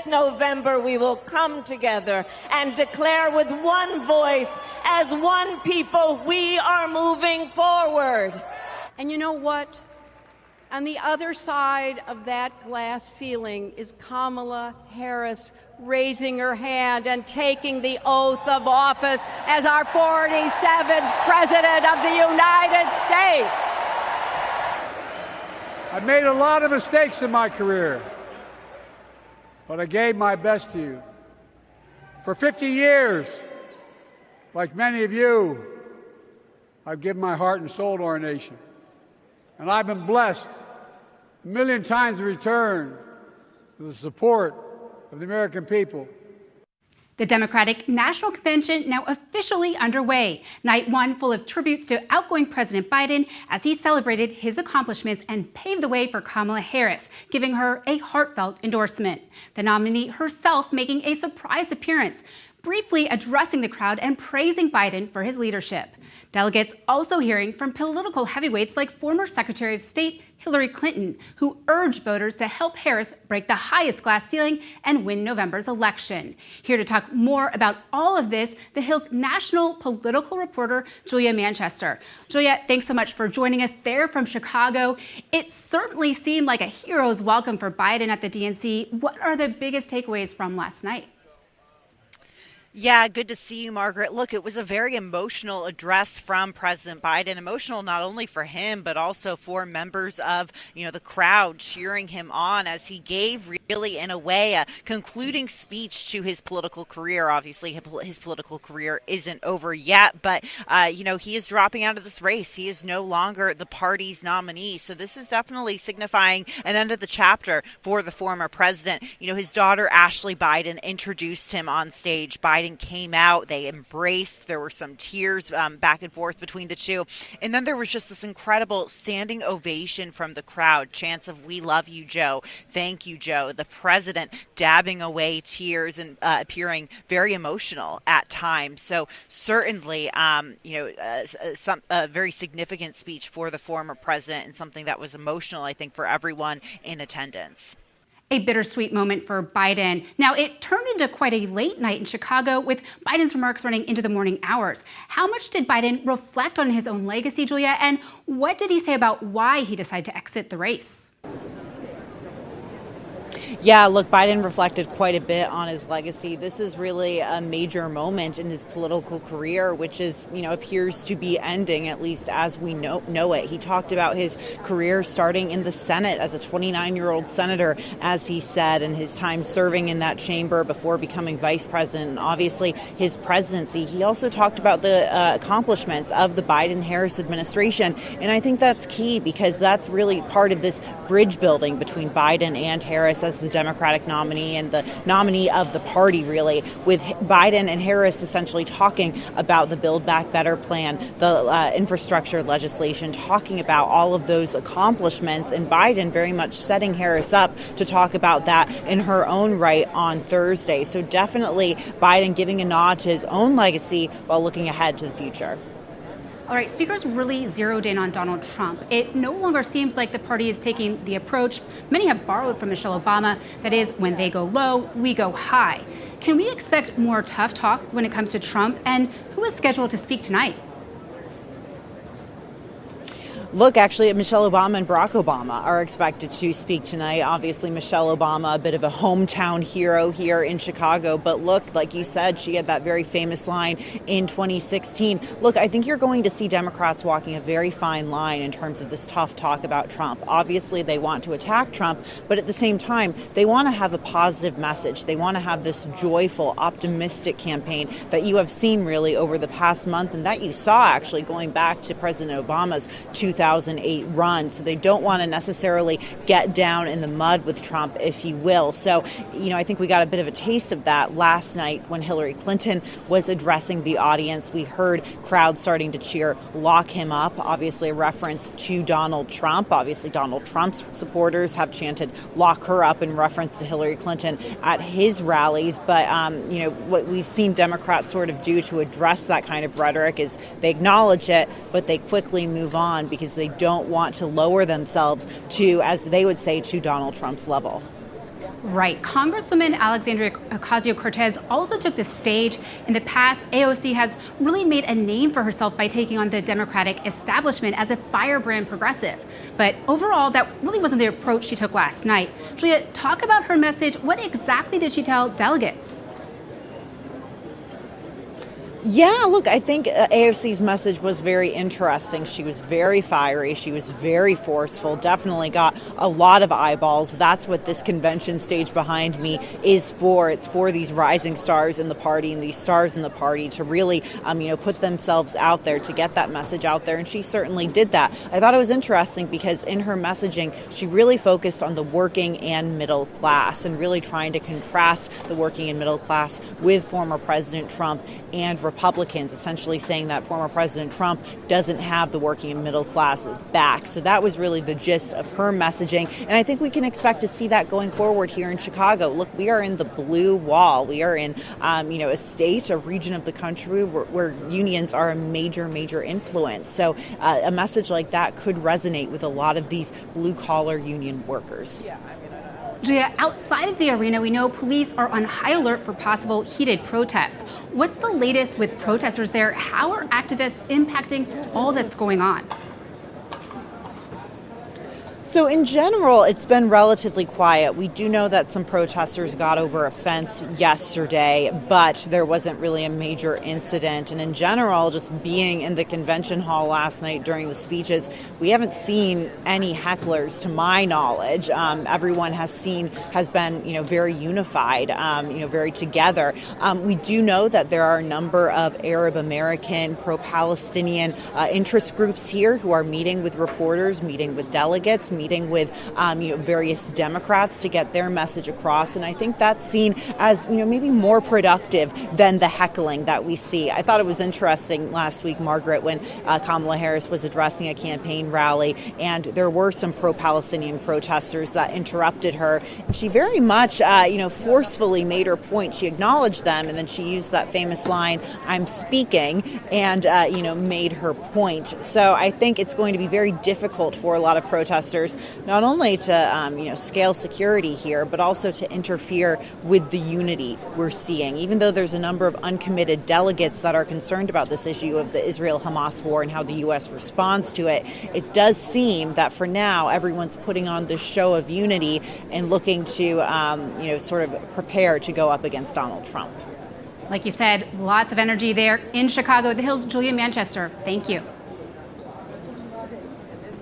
this November we will come together and declare with one voice, as one people, we are moving forward. And you know what? On the other side of that glass ceiling is Kamala Harris raising her hand and taking the oath of office as our 47th President of the United States. I've made a lot of mistakes in my career, but I gave my best to you. For 50 years, like many of you, I've given my heart and soul to our nation. And I've been blessed a million times in return with the support of the American people. The Democratic National Convention now officially underway. Night one full of tributes to outgoing President Biden as he celebrated his accomplishments and paved the way for Kamala Harris, giving her a heartfelt endorsement. The nominee herself making a surprise appearance, briefly addressing the crowd and praising Biden for his leadership. Delegates also hearing from political heavyweights like former Secretary of State Hillary Clinton, who urged voters to help Harris break the highest glass ceiling and win November's election. Here to talk more about all of this, The Hill's national political reporter, Julia Manchester. Julia, thanks so much for joining us there from Chicago. It certainly seemed like a hero's welcome for Biden at the DNC. What are the biggest takeaways from last night? Yeah, good to see you, Margaret. Look, it was a very emotional address from President Biden. Emotional not only for him, but also for members of, the crowd cheering him on as he gave really, in a way, a concluding speech to his political career. Obviously, his political career isn't over yet, but, he is dropping out of this race. He is no longer the party's nominee. So this is definitely signifying an end of the chapter for the former president. His daughter, Ashley Biden, introduced him on stage. Biden came out, they embraced, there were some tears back and forth between the two, and then there was just this incredible standing ovation from the crowd, chants of "We love you, Joe," "Thank you, Joe," the president dabbing away tears and appearing very emotional at times. So certainly, a very significant speech for the former president and something that was emotional, I think, for everyone in attendance. A bittersweet moment for Biden. Now, it turned into quite a late night in Chicago with Biden's remarks running into the morning hours. How much did Biden reflect on his own legacy, Julia, and what did he say about why he decided to exit the race? Yeah, look, Biden reflected quite a bit on his legacy. This is really a major moment in his political career, which is, appears to be ending, at least as we know it. He talked about his career starting in the Senate as a 29-year-old senator, as he said, and his time serving in that chamber before becoming vice president, and obviously his presidency. He also talked about the accomplishments of the Biden-Harris administration, and I think that's key because that's really part of this bridge building between Biden and Harris as the Democratic nominee and the nominee of the party, really, with Biden and Harris essentially talking about the Build Back Better plan, the infrastructure legislation, talking about all of those accomplishments, and Biden very much setting Harris up to talk about that in her own right on Thursday. So definitely Biden giving a nod to his own legacy while looking ahead to the future. All right, speakers really zeroed in on Donald Trump. It no longer seems like the party is taking the approach many have borrowed from Michelle Obama, that is, when they go low, we go high. Can we expect more tough talk when it comes to Trump? And who is scheduled to speak tonight? Look, actually, Michelle Obama and Barack Obama are expected to speak tonight. Obviously, Michelle Obama, a bit of a hometown hero here in Chicago. But look, like you said, she had that very famous line in 2016. Look, I think you're going to see Democrats walking a very fine line in terms of this tough talk about Trump. Obviously, they want to attack Trump, but at the same time, they want to have a positive message. They want to have this joyful, optimistic campaign that you have seen really over the past month and that you saw actually going back to President Obama's 2008 run. So they don't want to necessarily get down in the mud with Trump, if you will. So, I think we got a bit of a taste of that last night when Hillary Clinton was addressing the audience. We heard crowds starting to cheer, "Lock him up," obviously a reference to Donald Trump. Obviously, Donald Trump's supporters have chanted, "Lock her up," in reference to Hillary Clinton at his rallies. But, what we've seen Democrats sort of do to address that kind of rhetoric is they acknowledge it, but they quickly move on because they don't want to lower themselves to, as they would say, to Donald Trump's level. Right. Congresswoman Alexandria Ocasio-Cortez also took the stage. In the past, AOC has really made a name for herself by taking on the Democratic establishment as a firebrand progressive. But overall, that really wasn't the approach she took last night. Julia, talk about her message. What exactly did she tell delegates? Yeah, look, I think AOC's message was very interesting. She was very fiery. She was very forceful, definitely got a lot of eyeballs. That's what this convention stage behind me is for. It's for these rising stars in the party and these stars in the party to really, put themselves out there, to get that message out there. And she certainly did that. I thought it was interesting because in her messaging, she really focused on the working and middle class and really trying to contrast the working and middle class with former President Trump and Republicans, essentially saying that former President Trump doesn't have the working and middle classes back. So that was really the gist of her messaging. And I think we can expect to see that going forward here in Chicago. Look, we are in the blue wall. We are in, a state, a region of the country where unions are a major, major influence. So a message like that could resonate with a lot of these blue collar union workers. Julia, outside of the arena, we know police are on high alert for possible heated protests. What's the latest with protesters there? How are activists impacting all that's going on? So in general, it's been relatively quiet. We do know that some protesters got over a fence yesterday, but there wasn't really a major incident. And in general, just being in the convention hall last night during the speeches, we haven't seen any hecklers to my knowledge. Everyone has been, very unified, very together. We do know that there are a number of Arab American, pro-Palestinian interest groups here who are meeting with reporters, meeting with delegates, meeting with various Democrats to get their message across. And I think that's seen as maybe more productive than the heckling that we see. I thought it was interesting last week, Margaret, when Kamala Harris was addressing a campaign rally, and there were some pro-Palestinian protesters that interrupted her. And she very much forcefully made her point. She acknowledged them, and then she used that famous line, "I'm speaking," and made her point. So I think it's going to be very difficult for a lot of protesters not only to scale security here, but also to interfere with the unity we're seeing. Even though there's a number of uncommitted delegates that are concerned about this issue of the Israel-Hamas war and how the U.S. responds to it, it does seem that for now everyone's putting on this show of unity and looking to sort of prepare to go up against Donald Trump. Like you said, lots of energy there in Chicago, the Hills. Julia Manchester, thank you.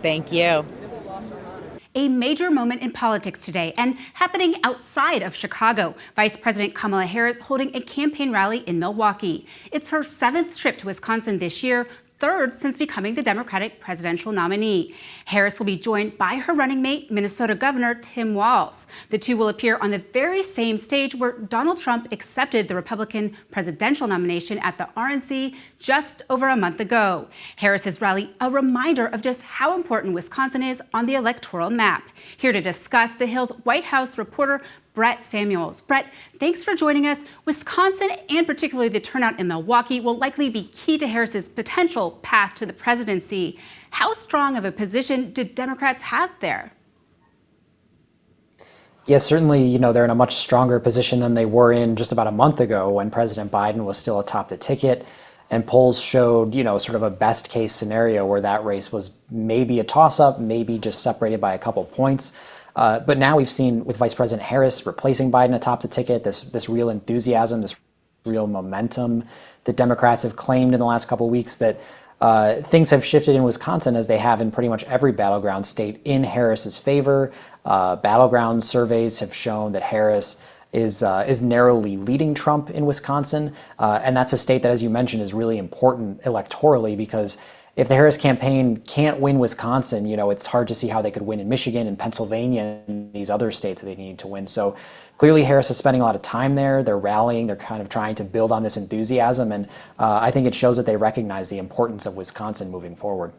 Thank you. A major moment in politics today and happening outside of Chicago. Vice President Kamala Harris holding a campaign rally in Milwaukee. It's her 7th trip to Wisconsin this year, 3rd since becoming the Democratic presidential nominee. Harris will be joined by her running mate, Minnesota Governor Tim Walz. The two will appear on the very same stage where Donald Trump accepted the Republican presidential nomination at the RNC just over a month ago. Harris's rally, a reminder of just how important Wisconsin is on the electoral map. Here to discuss, the Hill's White House reporter Brett Samuels. Brett, thanks for joining us. Wisconsin, and particularly the turnout in Milwaukee, will likely be key to Harris's potential path to the presidency. How strong of a position did Democrats have there? Yes, certainly, they're in a much stronger position than they were in just about a month ago when President Biden was still atop the ticket. And polls showed, sort of a best case scenario where that race was maybe a toss-up, maybe just separated by a couple points. But now we've seen with Vice President Harris replacing Biden atop the ticket, this real enthusiasm, this real momentum that Democrats have claimed in the last couple of weeks that things have shifted in Wisconsin as they have in pretty much every battleground state in Harris's favor. Battleground surveys have shown that Harris is narrowly leading Trump in Wisconsin. And that's a state that, as you mentioned, is really important electorally because if the Harris campaign can't win Wisconsin, it's hard to see how they could win in Michigan and Pennsylvania and these other states that they need to win. So clearly Harris is spending a lot of time there. They're rallying. They're kind of trying to build on this enthusiasm. And I think it shows that they recognize the importance of Wisconsin moving forward.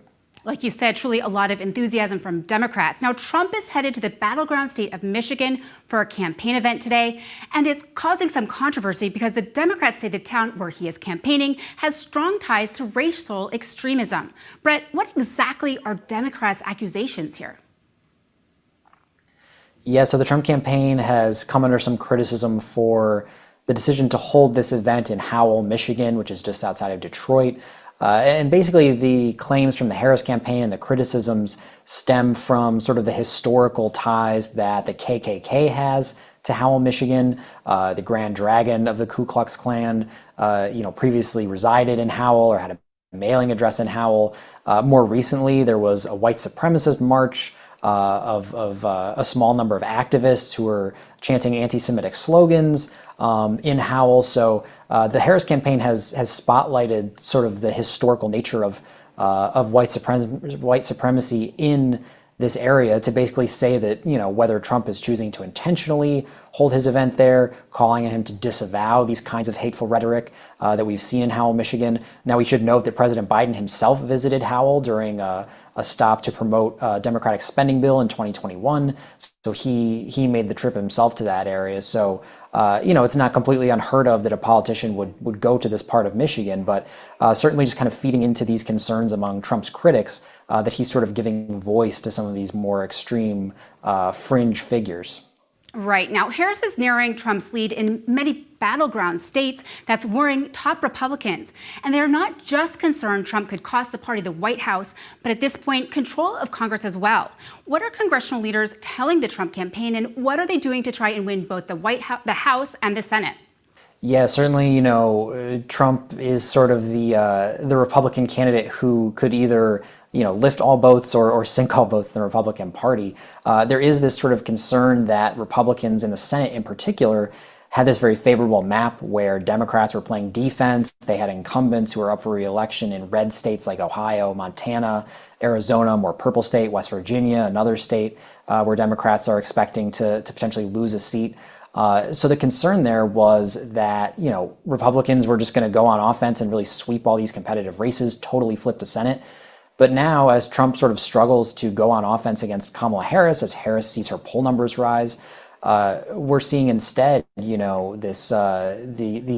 Like you said, truly a lot of enthusiasm from Democrats. Now, Trump is headed to the battleground state of Michigan for a campaign event today, and it's causing some controversy because the Democrats say the town where he is campaigning has strong ties to racial extremism. Brett, what exactly are Democrats' accusations here? Yeah, so the Trump campaign has come under some criticism for the decision to hold this event in Howell, Michigan, which is just outside of Detroit. And basically the claims from the Harris campaign and the criticisms stem from sort of the historical ties that the KKK has to Howell, Michigan. The Grand Dragon of the Ku Klux Klan, previously resided in Howell or had a mailing address in Howell. More recently, there was a white supremacist march of a small number of activists who were chanting anti-Semitic slogans in Howell. So the Harris campaign has spotlighted sort of the historical nature of white supremacy in this area to basically say that, whether Trump is choosing to intentionally hold his event there, calling on him to disavow these kinds of hateful rhetoric that we've seen in Howell, Michigan. Now, we should note that President Biden himself visited Howell during a stop to promote a Democratic spending bill in 2021. So he made the trip himself to that area. So, it's not completely unheard of that a politician would go to this part of Michigan, but certainly just kind of feeding into these concerns among Trump's critics that he's sort of giving voice to some of these more extreme fringe figures. Right. Now, Harris is narrowing Trump's lead in many battleground states that's worrying top Republicans. And they're not just concerned Trump could cost the party the White House, but at this point, control of Congress as well. What are congressional leaders telling the Trump campaign, and what are they doing to try and win both the White House, the House, and the Senate? Yeah, certainly, Trump is sort of the Republican candidate who could either, lift all boats or sink all boats in the Republican Party. There is this sort of concern that Republicans in the Senate in particular had this very favorable map where Democrats were playing defense. They had incumbents who were up for re-election in red states like Ohio, Montana, Arizona, more purple state, West Virginia, another state where Democrats are expecting to potentially lose a seat. So the concern there was that, Republicans were just going to go on offense and really sweep all these competitive races, totally flip the Senate. But now, as Trump sort of struggles to go on offense against Kamala Harris, as Harris sees her poll numbers rise, we're seeing instead, these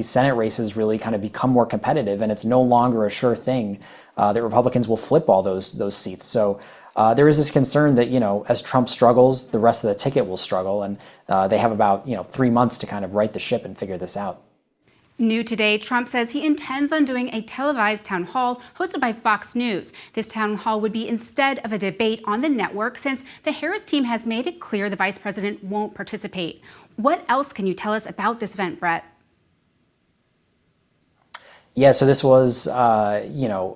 Senate races really kind of become more competitive, and it's no longer a sure thing that Republicans will flip all those seats. So there is this concern that, as Trump struggles, the rest of the ticket will struggle, and they have about 3 months to kind of right the ship and figure this out. New today, Trump says he intends on doing a televised town hall hosted by Fox News. This town hall would be instead of a debate on the network, since the Harris team has made it clear the vice president won't participate. What else can you tell us about this event, Brett? Yeah, so this was,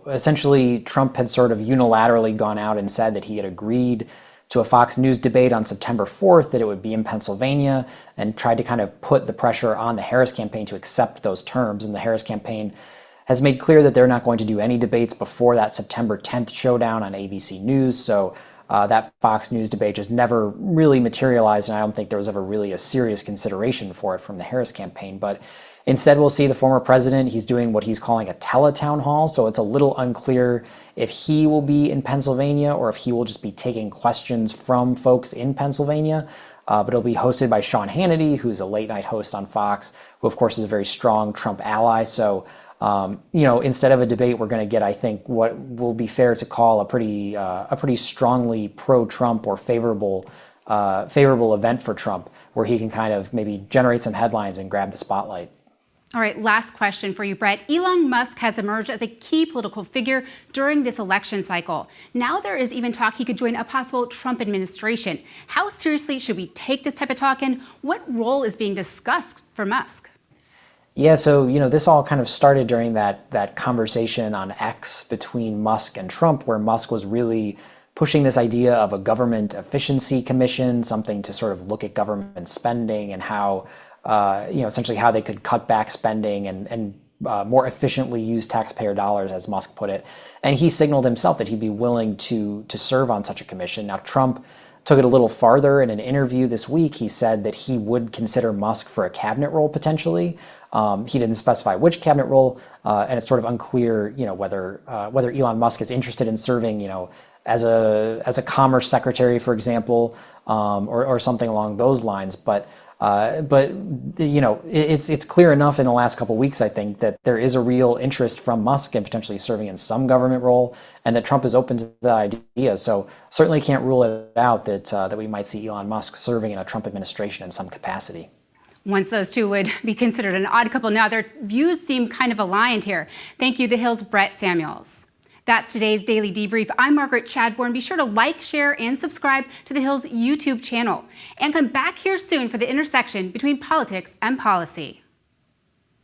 essentially Trump had sort of unilaterally gone out and said that he had agreed to a Fox News debate on September 4th, that it would be in Pennsylvania, and tried to kind of put the pressure on the Harris campaign to accept those terms. And the Harris campaign has made clear that they're not going to do any debates before that September 10th showdown on ABC News. So that Fox News debate just never really materialized, and I don't think there was ever really a serious consideration for it from the Harris campaign. But instead, we'll see the former president. He's doing what he's calling a teletown hall, so it's a little unclear if he will be in Pennsylvania or if he will just be taking questions from folks in Pennsylvania. But it'll be hosted by Sean Hannity, who's a late-night host on Fox, who, of course, is a very strong Trump ally. So, instead of a debate, we're going to get, I think, what will be fair to call a pretty strongly pro-Trump or favorable event for Trump, where he can kind of maybe generate some headlines and grab the spotlight. All right, last question for you, Brett. Elon Musk has emerged as a key political figure during this election cycle. Now there is even talk he could join a possible Trump administration. How seriously should we take this type of talk, and what role is being discussed for Musk? Yeah, so, this all kind of started during that conversation on X between Musk and Trump, where Musk was really pushing this idea of a government efficiency commission, something to sort of look at government spending and how essentially how they could cut back spending and more efficiently use taxpayer dollars, as Musk put it. And he signaled himself that he'd be willing to serve on such a commission. Now, Trump took it a little farther. In an interview this week, he said that he would consider Musk for a cabinet role potentially. He didn't specify which cabinet role, and it's sort of unclear, whether Elon Musk is interested in serving, as a commerce secretary, for example, or something along those lines. But But it's clear enough in the last couple of weeks, I think, that there is a real interest from Musk in potentially serving in some government role, and that Trump is open to that idea. So certainly can't rule it out that we might see Elon Musk serving in a Trump administration in some capacity. Once those two would be considered an odd couple, now their views seem kind of aligned here. Thank you, The Hill's Brett Samuels. That's today's Daily Debrief. I'm Margaret Chadbourn. Be sure to like, share, and subscribe to The Hill's YouTube channel. And come back here soon for the intersection between politics and policy.